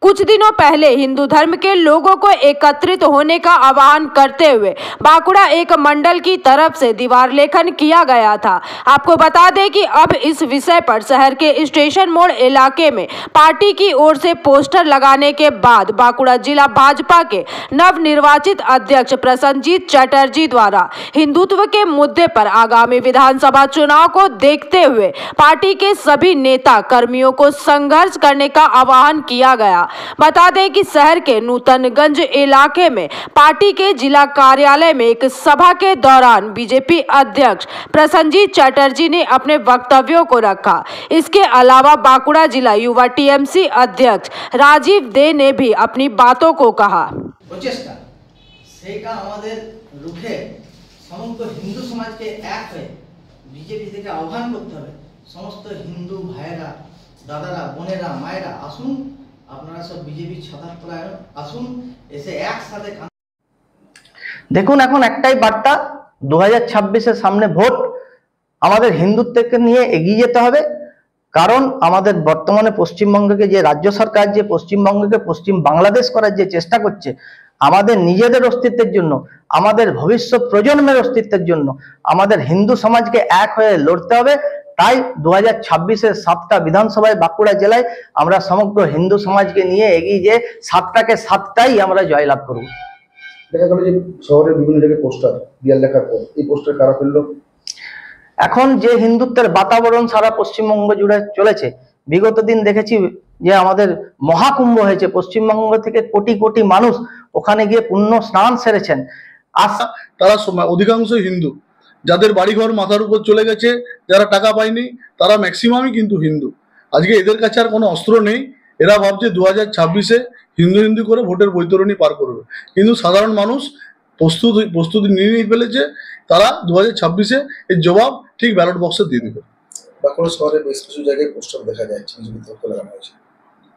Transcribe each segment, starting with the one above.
कुछ दिनों पहले हिंदू धर्म के लोगों को एकत्रित होने का आह्वान करते हुए बांकुड़ा एक मंडल की तरफ से दीवार लेखन किया गया था। आपको बता दें कि अब इस विषय पर शहर के स्टेशन मोड़ इलाके में पार्टी की ओर से पोस्टर लगाने के बाद बांकुड़ा जिला भाजपा के नवनिर्वाचित अध्यक्ष प्रसन्नजीत चटर्जी द्वारा हिंदुत्व के मुद्दे पर आगामी विधानसभा चुनाव को देखते हुए पार्टी के सभी नेता कर्मियों को संघर्ष करने का आह्वान किया गया। बता दें कि शहर के नूतनगंज इलाके में पार्टी के जिला कार्यालय में एक सभा के दौरान बीजेपी अध्यक्ष प्रसन्नजीत चटर्जी ने अपने वक्तव्यों को रखा। इसके अलावा बांकुड़ा जिला युवा टीएमसी अध्यक्ष राजीव दे ने भी अपनी बातों को कहा। समस्त हिंदू समाज के एक हয়ে बीजेपी থেকে আহ্বান করতে হবে। সমস্ত হিন্দু ভাইরা দাদারা বোনেরা মায়েরা আসুন, আপনারা সব বিজেপি ছাতার তলায় আসুন, এসে একসাথে। দেখুন, এখন একটাই বার্তা, 2026-এর সামনে ভোট, আমাদের হিন্দুত্বকে নিয়ে এগিয়ে যেতে হবে। কারণ আমাদের বর্তমানে পশ্চিমবঙ্গকে যে রাজ্য সরকার যে পশ্চিমবঙ্গকে পশ্চিম বাংলাদেশ করার যে চেষ্টা করছে, আমাদের নিজেদের অস্তিত্বের জন্য, আমাদের ভবিষ্যৎ প্রজন্মের অস্তিত্বের জন্য আমাদের হিন্দু সমাজকে এক হয়ে লড়তে হবে। তাই 2026-এর 7টা বিধানসভায় বাঁকুড়া জেলায় আমরা সমগ্র হিন্দু সমাজকে নিয়ে এগিয়ে যে 7টাকে 7টাই আমরা জয়লাভ করব। দেখা গেল যে শহরের বিভিন্ন জায়গায় পোস্টার দেয়াল লেখার পর এই পোস্টার কারা ফেললো? এখন যে হিন্দুত্বের বাতাবরণ সারা পশ্চিমবঙ্গ জুড়ে চলেছে, বিগত দিন দেখেছি যে আমাদের মহাকুম্ভ হয়েছে, পশ্চিমবঙ্গ থেকে কোটি কোটি মানুষ ওখানে গিয়ে পুণ্য স্নান সেরেছেন। তারা অধিকাংশ হিন্দু, যাদের বাড়িঘর মাথার উপর চলে গেছে, যারা টাকা পায়নি, তারা ম্যাক্সিমামই কিন্তু হিন্দু। আজকে এদের কাছে আর কোনো অস্ত্র নেই। এরা ভাবছে 2026-এ হিন্দু হিন্দু করে ভোটের বৈতরণী পার করবে, কিন্তু সাধারণ মানুষ প্রস্তুতি নিয়ে ফেলেছে। তারা 2026-এ এর জবাব ঠিক ব্যালট বক্সে দিয়ে দেবে। বাঁকুড়া শহরে বেশ কিছু জায়গায় পোস্টার দেখা যাচ্ছে, লাগানো হয়েছে।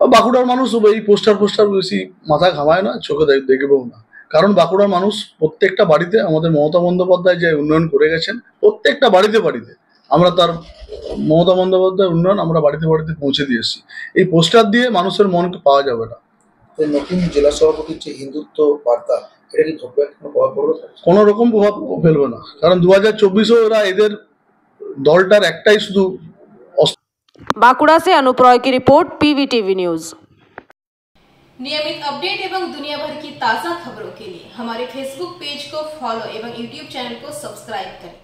বাঁকুড়ার মানুষ এই পোস্টার বেশি মাথা ঘামায় না, চোখে দেখবেও না। কারণ বাঁকুড়ার মানুষ প্রত্যেকটা বাড়িতে আমাদের মমতা বন্দ্যোপাধ্যায় যে উন্নয়ন করে গেছেন, প্রত্যেকটা বাড়িতে আমরা তার মমতা বন্দ্যোপাধ্যায় উন্নয়ন আমরা বাড়িতে পৌঁছে দিয়েছি। এই পোস্টার দিয়ে মানুষের মনকে পাওয়া যাবে না। নতুন জেলা সভাপতির যে হিন্দুত্ব বার্তা, এটা কি প্রভাব পড়বে? কোনো রকম প্রভাব ফেলবে না, কারণ 2024-এও এরা এদের দলটার একটাই শুধু। बांकुड़ा से अनुप रॉय की रिपोर्ट, पीवीटीवी न्यूज। नियमित अपडेट एवं दुनिया भर की ताज़ा खबरों के लिए हमारे फेसबुक पेज को फॉलो एवं यूट्यूब चैनल को सब्सक्राइब करें।